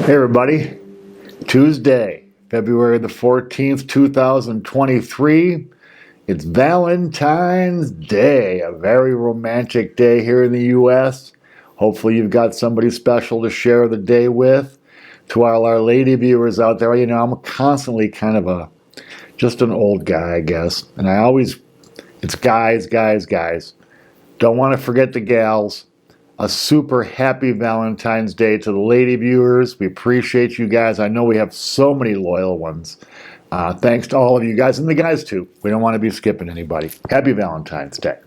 Hey everybody, Tuesday, February the 14th, 2023. It's Valentine's Day, a very romantic day here in the U.S. Hopefully you've got somebody special to share the day with. To all our lady viewers out there, you know, I'm constantly kind of just an old guy, I guess. And it's guys. Don't want to forget the gals. A super happy Valentine's Day to the lady viewers. We appreciate you guys. I know we have so many loyal ones. Thanks to all of you guys and the guys too. We don't want to be skipping anybody. Happy Valentine's Day.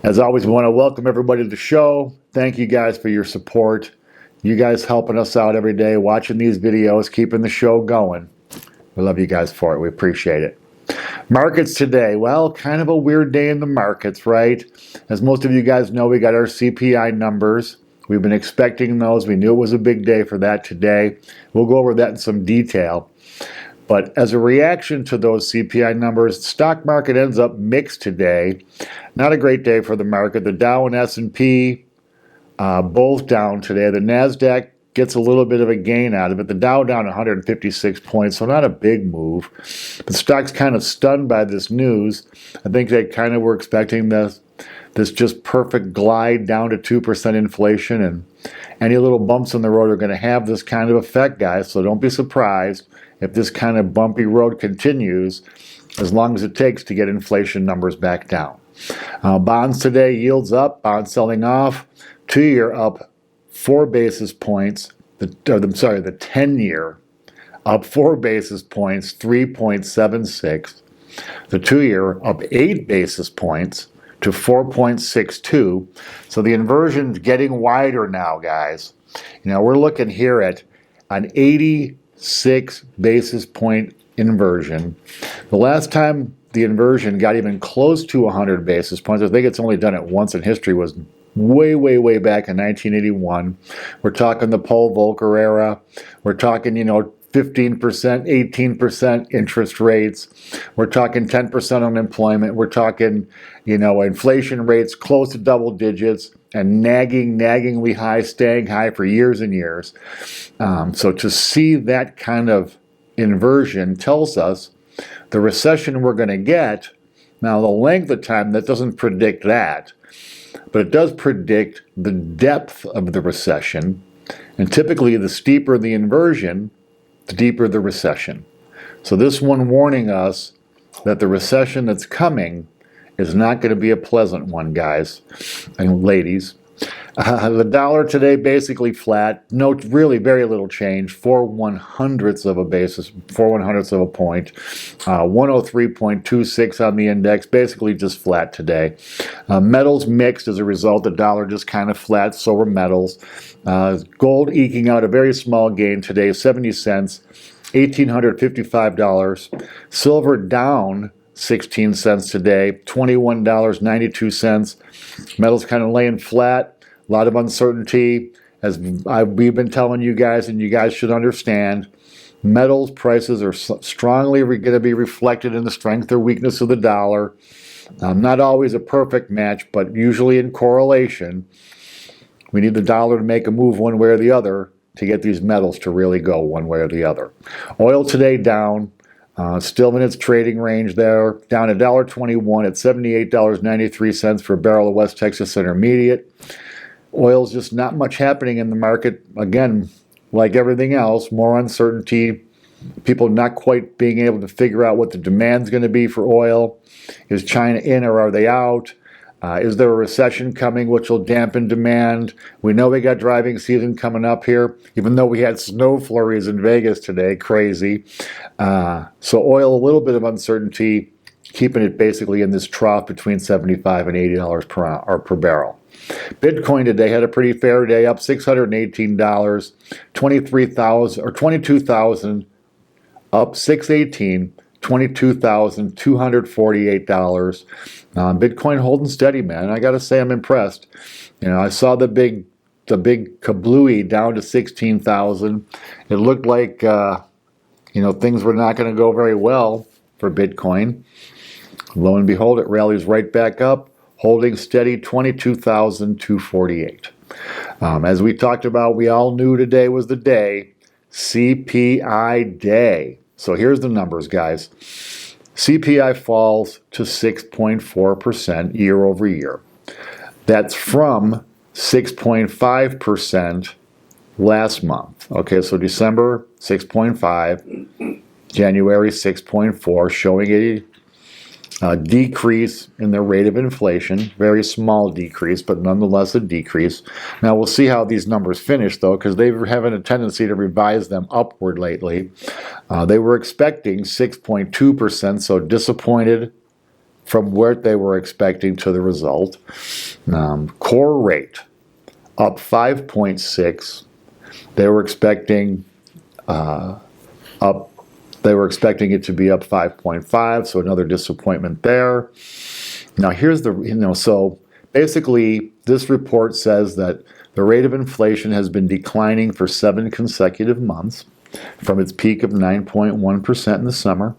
As always, we want to welcome everybody to the show. Thank you guys for your support. You guys helping us out every day, watching these videos, keeping the show going. We love you guys for it. We appreciate it. Markets today, well, kind of a weird day in the markets, right? As most of you guys know, we got our C.P.I. numbers. We've been expecting those. We knew it was a big day for that today. We'll go over that in some detail. But as a reaction to those C.P.I. numbers, the stock market ends up mixed today. Not a great day for the market. The Dow and S&P both down today. The NASDAQ gets a little bit of a gain out of it. The Dow down 156 points, so not a big move. The stock's kind of stunned by this news. I think they kind of were expecting this just perfect glide down to 2% inflation, and any little bumps in the road are going to have this kind of effect, guys, so don't be surprised if this kind of bumpy road continues, as long as it takes to get inflation numbers back down. Bonds today, yields up, bonds selling off, 2-year up 4 basis points, the 10-year up 4 basis points, 3.76. The 2-year up 8 basis points to 4.62. So the inversion's getting wider now, guys. You know, we're looking here at an 86 basis point inversion. The last time the inversion got even close to 100 basis points, I think it's only done it once in history, was way back in 1981. We're talking the Paul Volcker era. We're talking, 15%, 18% interest rates. We're talking 10% unemployment. We're talking, inflation rates close to double digits and naggingly high, staying high for years and years. So to see that kind of inversion tells us the recession we're going to get. Now, the length of time, that doesn't predict that. But it does predict the depth of the recession, and typically the steeper the inversion, the deeper the recession. So this one warning us that the recession that's coming is not going to be a pleasant one, guys and ladies. The dollar today basically flat. No, really very little change. 4/100ths of a basis, 4/100ths of a point. 103.26 on the index. Basically just flat today. Metals mixed as a result. The dollar just kind of flat. So were metals. Gold eking out a very small gain today, 70 cents, $1,855. Silver down 16 cents today, $21.92. Metals kind of laying flat. A lot of uncertainty, as we've been telling you guys, and you guys should understand. Metals prices are strongly going to be reflected in the strength or weakness of the dollar. Not always a perfect match, but usually in correlation. We need the dollar to make a move one way or the other to get these metals to really go one way or the other. Oil today down. Still in its trading range there, down $1.21 at $78.93 for a barrel of West Texas Intermediate. Oil's just not much happening in the market. Again, like everything else, more uncertainty. People not quite being able to figure out what the demand's going to be for oil. Is China in or are they out? Is there a recession coming which will dampen demand? We know we got driving season coming up here, even though we had snow flurries in Vegas today. Crazy. So oil, a little bit of uncertainty, keeping it basically in this trough between $75 and $80 per barrel. Bitcoin today had a pretty fair day, up $618, 23,000 or 22,000, up 618. $22,248. Bitcoin holding steady, man. I got to say I'm impressed. I saw the big kablooey down to 16,000. It looked like things were not going to go very well for Bitcoin. Lo and behold, it rallies right back up, holding steady 22,248. As we talked about, we all knew today was the day C.P.I. day. So here's the numbers, guys. CPI falls to 6.4% year over year. That's from 6.5% last month. Okay, so December 6.5, January 6.4, showing a decrease in the rate of inflation. Very small decrease, but nonetheless a decrease. Now we'll see how these numbers finish, though, because they're having a tendency to revise them upward lately. They were expecting 6.2%, so disappointed from what they were expecting to the result. Core rate up 5.6. They were expecting They were expecting it to be up 5.5, so another disappointment there. Now here's so basically this report says that the rate of inflation has been declining for 7 consecutive months from its peak of 9.1% in the summer,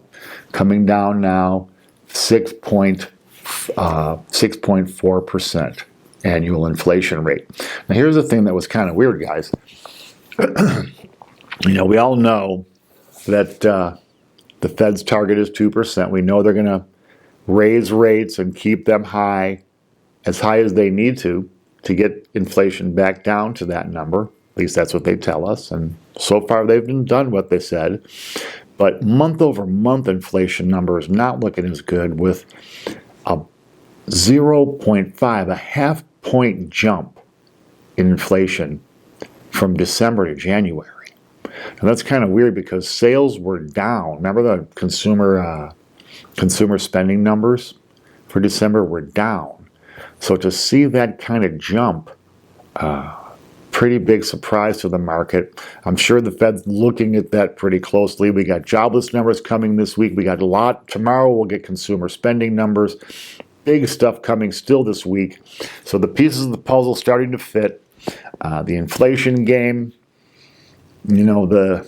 coming down now 6.4% annual inflation rate. Now here's the thing that was kind of weird, guys. We all know that the Fed's target is 2%. We know they're going to raise rates and keep them as high as they need to get inflation back down to that number. At least that's what they tell us. And so far they've been done what they said. But month over month inflation number is not looking as good, with a 0.5, a half point jump in inflation from December to January. And that's kind of weird because sales were down. Remember the consumer spending numbers for December were down. So to see that kind of jump, pretty big surprise to the market. I'm sure the Fed's looking at that pretty closely. We got jobless numbers coming this week. We got a lot. Tomorrow we'll get consumer spending numbers. Big stuff coming still this week. So the pieces of the puzzle starting to fit. The inflation game, the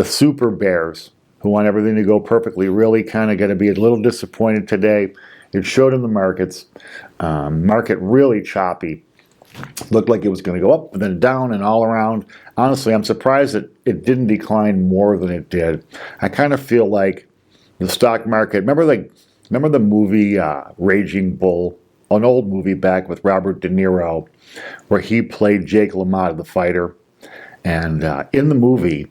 super bears who want everything to go perfectly really kind of going to be a little disappointed today. It showed in the markets. Market really choppy. Looked like it was going to go up and then down and all around. Honestly, I'm surprised that it didn't decline more than it did. I kind of feel like the stock market, remember the movie Raging Bull, an old movie back with Robert De Niro, where he played Jake LaMotta, the fighter. And in the movie,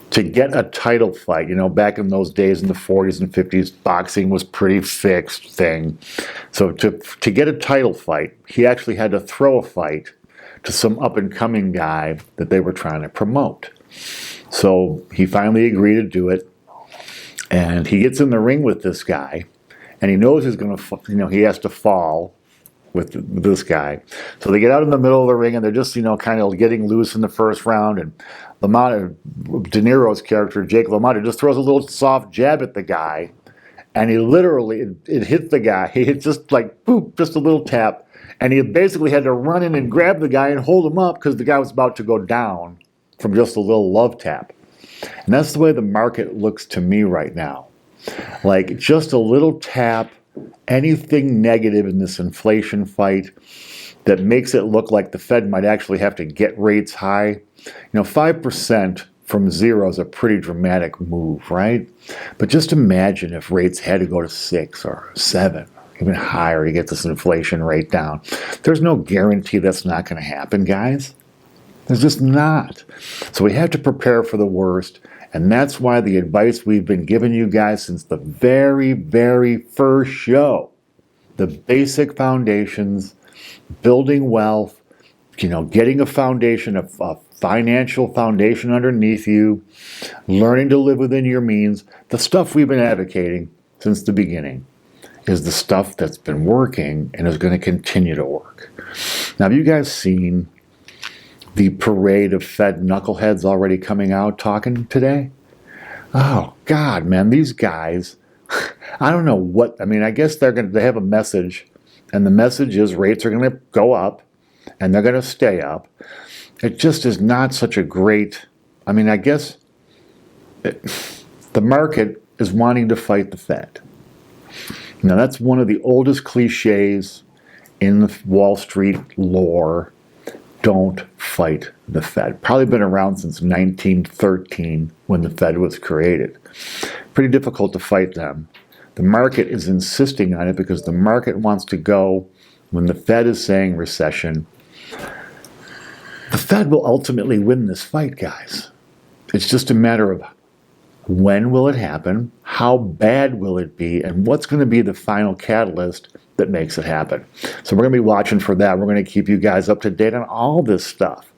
to get a title fight, back in those days in the 40s and 50s, boxing was pretty fixed thing. So to get a title fight, he actually had to throw a fight to some up-and-coming guy that they were trying to promote. So he finally agreed to do it. And he gets in the ring with this guy, and he knows he's going to, he has to fall with this guy. So they get out in the middle of the ring, and they're just, kind of getting loose in the first round. And LaMotta, De Niro's character, Jake LaMotta, just throws a little soft jab at the guy, and he literally, it hit the guy. He hit just like, boop, just a little tap. And he basically had to run in and grab the guy and hold him up because the guy was about to go down from just a little love tap. And that's the way the market looks to me right now. Like just a little tap, anything negative in this inflation fight that makes it look like the Fed might actually have to get rates high. 5% from zero is a pretty dramatic move, right? But just imagine if rates had to go to 6 or 7, even higher to get this inflation rate down. There's no guarantee that's not going to happen, guys. There's just not. So we have to prepare for the worst. And that's why the advice we've been giving you guys since the very, very first show, the basic foundations, building wealth, getting a foundation, a financial foundation underneath you, learning to live within your means, the stuff we've been advocating since the beginning is the stuff that's been working and is going to continue to work. Now, have you guys seen the parade of Fed knuckleheads already coming out talking today? Oh, God, man, these guys, I don't know what, I guess they have a message, and the message is rates are going to go up, and they're going to stay up. It just is not such a great, I guess the market is wanting to fight the Fed. Now, that's one of the oldest cliches in the Wall Street lore. Don't fight the Fed. Probably been around since 1913 when the Fed was created. Pretty difficult to fight them. The market is insisting on it because the market wants to go when the Fed is saying recession. The Fed will ultimately win this fight, guys. It's just a matter of when will it happen, how bad will it be, and what's going to be the final catalyst that makes it happen. So we're going to be watching for that. We're going to keep you guys up to date on all this stuff.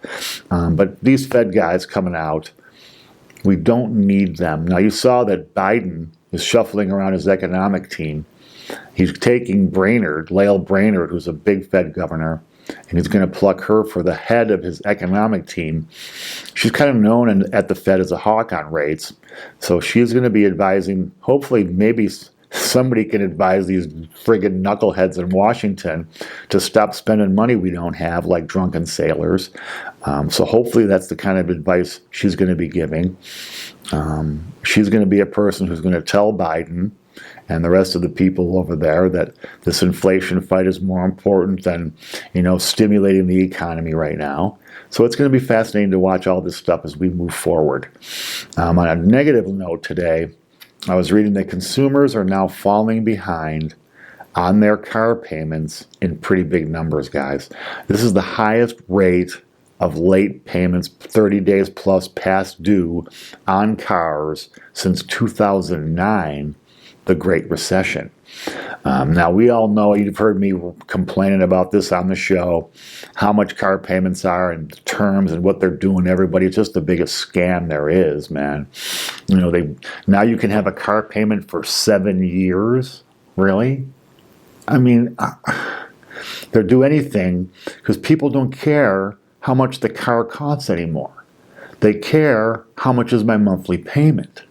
But these Fed guys coming out, we don't need them. Now, you saw that Biden is shuffling around his economic team. He's taking Lael Brainerd, who's a big Fed governor, and he's going to pluck her for the head of his economic team. She's kind of known at the Fed as a hawk on rates. So she's going to be advising, hopefully maybe somebody can advise these friggin' knuckleheads in Washington to stop spending money we don't have, like drunken sailors. So hopefully that's the kind of advice she's going to be giving. She's going to be a person who's going to tell Biden and the rest of the people over there that this inflation fight is more important than, stimulating the economy right now. So it's going to be fascinating to watch all this stuff as we move forward. On a negative note today, I was reading that consumers are now falling behind on their car payments in pretty big numbers, guys. This is the highest rate of late payments, 30 days plus past due on cars since 2009. The Great Recession. Now, we all know, you've heard me complaining about this on the show, how much car payments are and the terms and what they're doing to everybody. It's just the biggest scam there is, man. Now you can have a car payment for 7 years. Really? I mean, they'll do anything because people don't care how much the car costs anymore. They care how much is my monthly payment.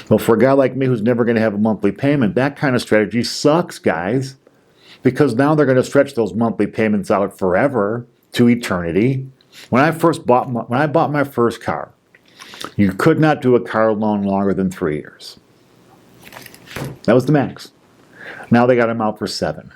Well, for a guy like me who's never going to have a monthly payment, that kind of strategy sucks, guys, because now they're going to stretch those monthly payments out forever to eternity. When I bought my first car, you could not do a car loan longer than 3 years. That was the max. Now they got them out for 7.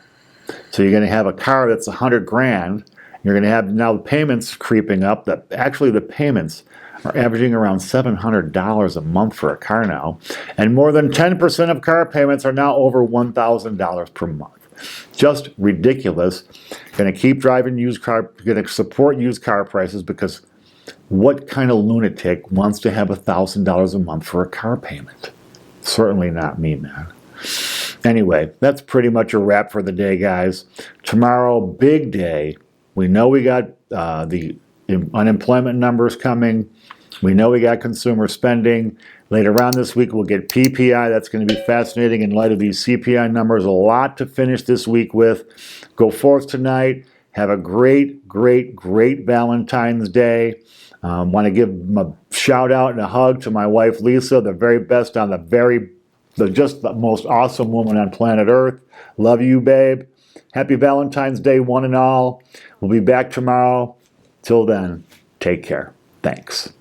So you're going to have a car that's $100,000. You're going to have now the payments creeping up. The payments are averaging around $700 a month for a car now. And more than 10% of car payments are now over $1,000 per month. Just ridiculous. Going to keep driving used car, going to support used car prices because what kind of lunatic wants to have $1,000 a month for a car payment? Certainly not me, man. Anyway, that's pretty much a wrap for the day, guys. Tomorrow, big day. We know we got the unemployment numbers coming. We know we got consumer spending. Later on this week, we'll get PPI. That's going to be fascinating in light of these CPI numbers. A lot to finish this week with. Go forth tonight. Have a great, great, great Valentine's Day. Want to give a shout out and a hug to my wife, Lisa, the very best on just the most awesome woman on planet Earth. Love you, babe. Happy Valentine's Day, one and all. We'll be back tomorrow. Till then, take care. Thanks.